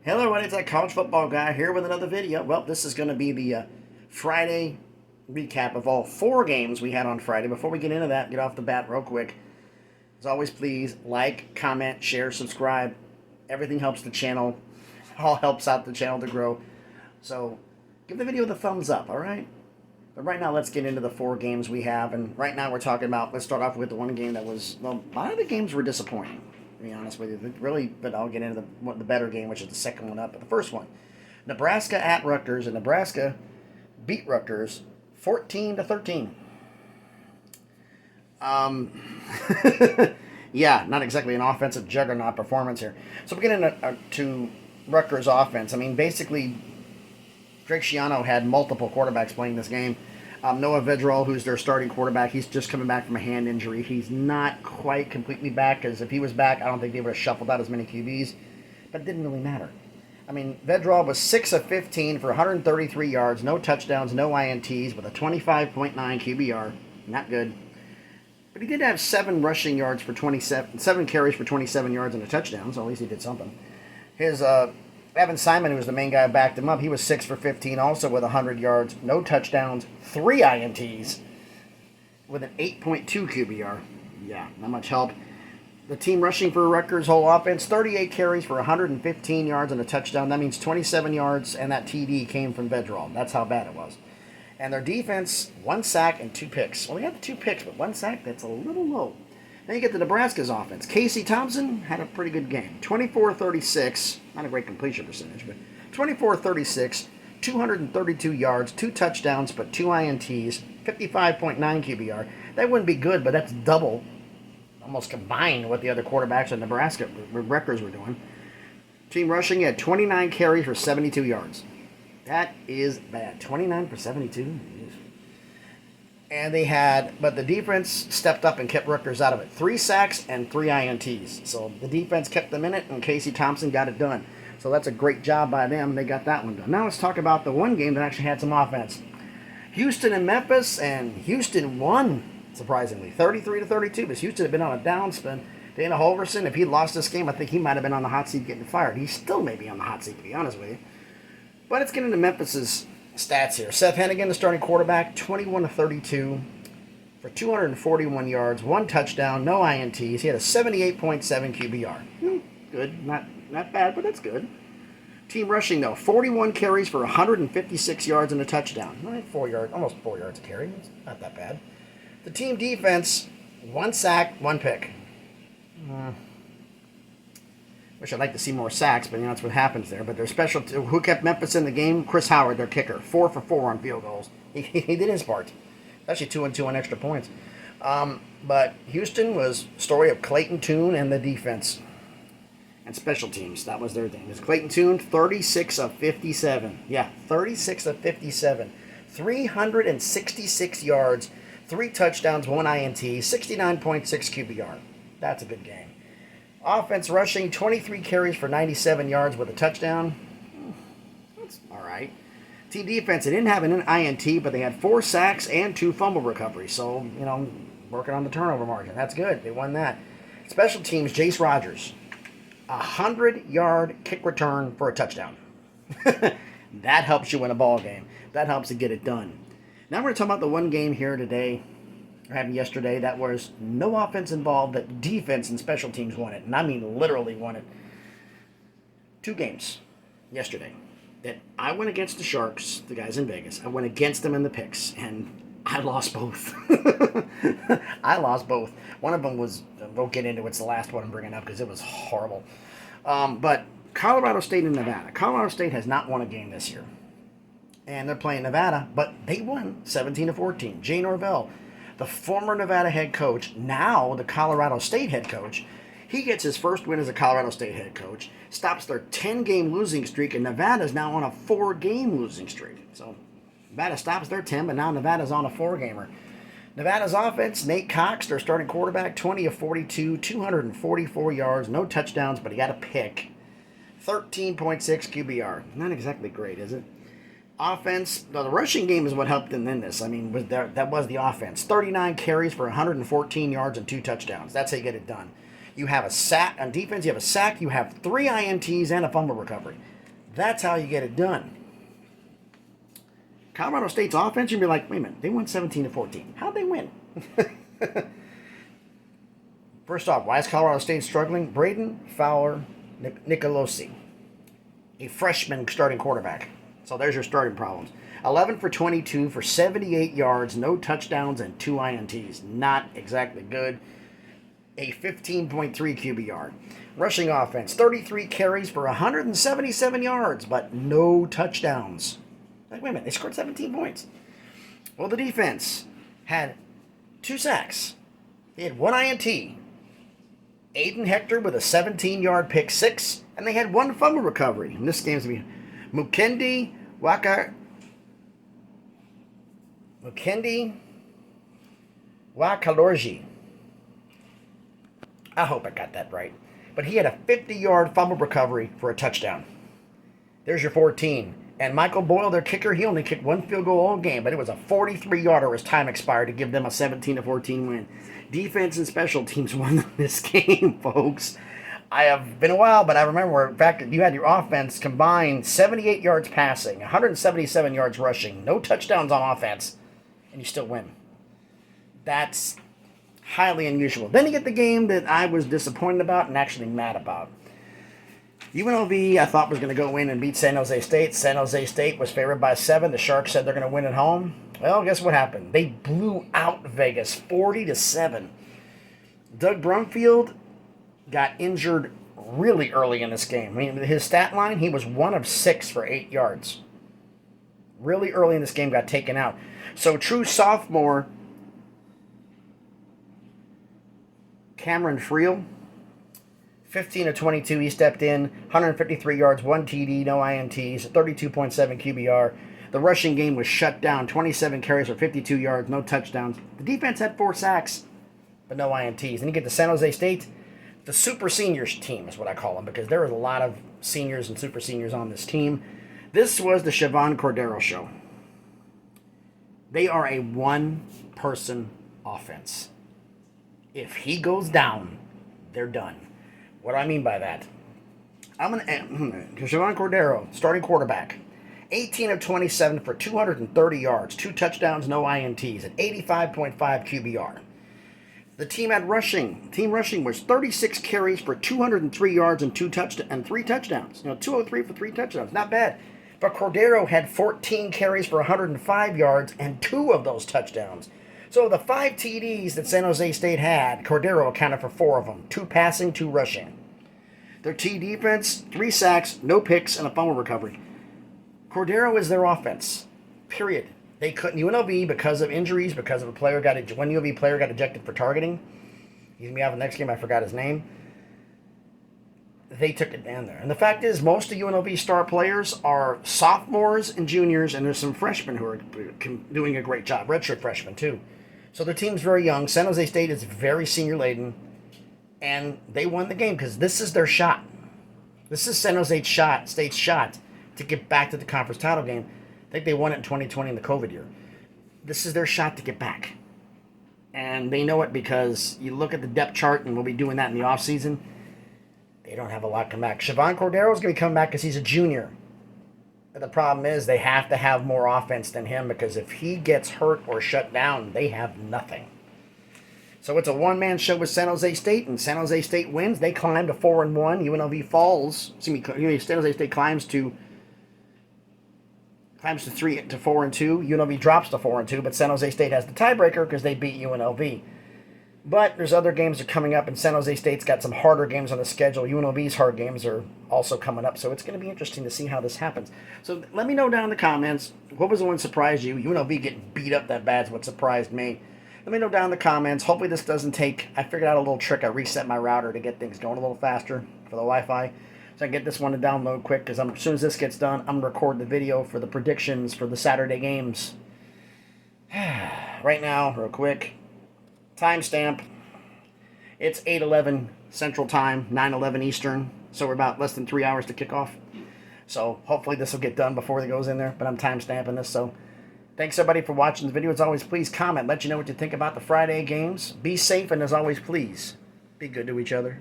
Hello everybody, it's that college football guy here with another video. Well, this is going to be the Friday recap of all 4 games we had on Friday. Before we get into that, get off the bat real quick. As always, please like, comment, share, subscribe. Everything helps the channel. All helps out the channel to grow. So give the video the thumbs up, all right? But right now, let's get into the 4 games we have. And right now we're talking about, let's start off with the one game that was, well, a lot of the games were disappointing, to be honest with you. Really, but I'll get into the better game, which is the second one up. But the first one, Nebraska at Rutgers, and Nebraska beat Rutgers 14-13. Yeah, not exactly an offensive juggernaut performance here. So we get into Rutgers offense. I mean, basically, Greg Schiano had multiple quarterbacks playing this game. Noah Vedral, who's their starting quarterback, he's just coming back from a hand injury. He's not quite completely back, because if he was back, I don't think they would have shuffled out as many QBs. But it didn't really matter. I mean, Vedral was 6 of 15 for 133 yards, no touchdowns, no INTs, with a 25.9 QBR. Not good. But he did have 7 rushing yards for 7 carries for 27 yards and a touchdown, so at least he did something. His Evan Simon, who was the main guy who backed him up, he was 6 for 15, also with 100 yards, no touchdowns, 3 INTs, with an 8.2 QBR. Yeah, not much help. The team rushing for Rutgers' whole offense, 38 carries for 115 yards and a touchdown. That means 27 yards, and that TD came from Vedral. That's how bad it was. And their defense, 1 sack and 2 picks. Well, they got the 2 picks, but 1 sack, that's a little low. Then you get the Nebraska's offense. Casey Thompson had a pretty good game. 24-36, not a great completion percentage, but 24-36, 232 yards, 2 touchdowns, but 2 INTs, 55.9 QBR. That wouldn't be good, but that's double, almost combined what the other quarterbacks in Nebraska, Rutgers were doing. Team rushing had 29 carries for 72 yards. That is bad. 29 for 72? And but the defense stepped up and kept Rutgers out of it. 3 sacks and 3 INTs. So the defense kept them in it, and Casey Thompson got it done. So that's a great job by them. They got that one done. Now let's talk about the one game that actually had some offense. Houston and Memphis, and Houston won, surprisingly, 33-32. Because Houston had been on a downspin. Dana Holgorsen, if he lost this game, I think he might have been on the hot seat getting fired. He still may be on the hot seat, to be honest with you. But let's get into Memphis's stats here. Seth Hennigan, the starting quarterback, 21-32 for 241 yards, 1 touchdown, no INTs. He had a 78.7 QBR. Good, not bad, but that's good. Team rushing, though, 41 carries for 156 yards and a touchdown. 4 yards, almost 4 yards a carry. It's not that bad. The team defense, 1 sack, 1 pick. Wish I'd like to see more sacks, but that's what happens there. But their who kept Memphis in the game? Chris Howard, their kicker, 4 for 4 on field goals. He did his part. Actually 2 and 2 on extra points. But Houston was story of Clayton Tune and the defense and special teams. That was their thing. It was Clayton Tune, 36 of 57. Yeah, 36 of 57. 366 yards, 3 touchdowns, 1 INT, 69.6 QBR. That's a good game. Offense rushing, 23 carries for 97 yards with a touchdown. That's all right. Team defense, they didn't have an INT, but they had 4 sacks and 2 fumble recoveries. So, working on the turnover margin. That's good. They won that. Special teams, Jace Rogers, 100-yard kick return for a touchdown. That helps you win a ball game. That helps to get it done. Now we're going to talk about the one game here today. Happened yesterday that was no offense involved, but defense and special teams won it. And I mean literally won it. 2 games yesterday that I went against the Sharks, the guys in Vegas. I went against them in the picks, and I lost both. I lost both. One of them was, we'll get into it, it's the last one I'm bringing up because it was horrible. But Colorado State and Nevada. Colorado State has not won a game this year. And they're playing Nevada, but they won 17-14. Jay Norvell, the former Nevada head coach, now the Colorado State head coach, he gets his first win as a Colorado State head coach, stops their 10-game losing streak, and Nevada's now on a 4-game losing streak. So Nevada stops their 10, but now Nevada's on a 4-gamer. Nevada's offense, Nate Cox, their starting quarterback, 20 of 42, 244 yards, no touchdowns, but he got a pick. 13.6 QBR. Not exactly great, is it? Offense, the rushing game is what helped them in this. I mean, that was the offense. 39 carries for 114 yards and 2 touchdowns. That's how you get it done. You have a sack. On defense, you have a sack. You have 3 INTs and a fumble recovery. That's how you get it done. Colorado State's offense, you'd be like, wait a minute, they won 17-14. How'd they win? First off, why is Colorado State struggling? Braden Fowler Nicolosi, a freshman starting quarterback. So there's your starting problems. 11 for 22 for 78 yards, no touchdowns, and 2 INTs. Not exactly good. A 15.3 QBR. Rushing offense, 33 carries for 177 yards, but no touchdowns. Like, wait a minute, they scored 17 points. Well, the defense had 2 sacks. They had 1 INT. Aiden Hector with a 17-yard pick 6, and they had 1 fumble recovery. And this game's going to be Mukendi Wakalorji. I hope I got that right. But he had a 50-yard fumble recovery for a touchdown. There's your 14. And Michael Boyle, their kicker, he only kicked 1 field goal all game, but it was a 43-yarder as time expired to give them a 17-14 win. Defense and special teams won this game, folks. I have been a while, but I remember, in fact, you had your offense combined 78 yards passing, 177 yards rushing, no touchdowns on offense, and you still win. That's highly unusual. Then you get the game that I was disappointed about and actually mad about. UNLV, I thought, was going to go in and beat San Jose State. San Jose State was favored by 7. The Sharks said they're going to win at home. Well, guess what happened? They blew out Vegas 40-7. Doug Brumfield got injured really early in this game. I mean, his stat line, he was 1 of 6 for 8 yards. Really early in this game got taken out. So true sophomore Cameron Friel, 15 of 22, he stepped in, 153 yards, 1 TD, no INTs, 32.7 QBR. The rushing game was shut down, 27 carries for 52 yards, no touchdowns. The defense had 4 sacks, but no INTs. Then you get to San Jose State, the super seniors team is what I call them, because there was a lot of seniors and super seniors on this team. This was the Siobhan Cordero show. They are a one-person offense. If he goes down, they're done. What do I mean by that? Siobhan Cordero, starting quarterback, 18 of 27 for 230 yards, 2 touchdowns, no INTs, at 85.5 QBR. The team had rushing. Team rushing was 36 carries for 203 yards and 3 touchdowns. 203 for 3 touchdowns. Not bad. But Cordero had 14 carries for 105 yards and 2 of those touchdowns. So the 5 TDs that San Jose State had, Cordero accounted for 4 of them. 2 passing, 2 rushing. Their T defense, 3 sacks, no picks, and a fumble recovery. Cordero is their offense. Period. They couldn't. UNLV, because of injuries, because of one UNLV player got ejected for targeting. He's going to be out the next game. I forgot his name. They took it down there. And the fact is, most of UNLV star players are sophomores and juniors, and there's some freshmen who are doing a great job. Redshirt freshmen, too. So their team's very young. San Jose State is very senior-laden, and they won the game because this is their shot. This is San Jose State's shot to get back to the conference title game. I think they won it in 2020 in the COVID year. This is their shot to get back. And they know it because you look at the depth chart, and we'll be doing that in the offseason. They don't have a lot come back. Siobhan Cordero is going to come back because he's a junior. But the problem is they have to have more offense than him because if he gets hurt or shut down, they have nothing. So it's a one-man show with San Jose State, and San Jose State wins. They climb to 4-1. UNLV falls. San Jose State climbs to 4-2. UNLV drops to 4-2, but San Jose State has the tiebreaker because they beat UNLV. But there's other games that are coming up, and San Jose State's got some harder games on the schedule. UNLV's hard games are also coming up, so it's going to be interesting to see how this happens. So let me know down in the comments, what was the one that surprised you? UNLV getting beat up that bad is what surprised me. Let me know down in the comments. Hopefully this doesn't take... I figured out a little trick. I reset my router to get things going a little faster for the Wi-Fi. So I can get this one to download quick, because as soon as this gets done, I'm going to record the video for the predictions for the Saturday games. Right now, real quick, timestamp. It's 8:11 Central Time, 9:11 Eastern, so we're about less than 3 hours to kick off. So hopefully this will get done before it goes in there, but I'm timestamping this. So thanks everybody for watching the video. As always, please comment. Let you know what you think about the Friday games. Be safe, and as always, please Be good to each other.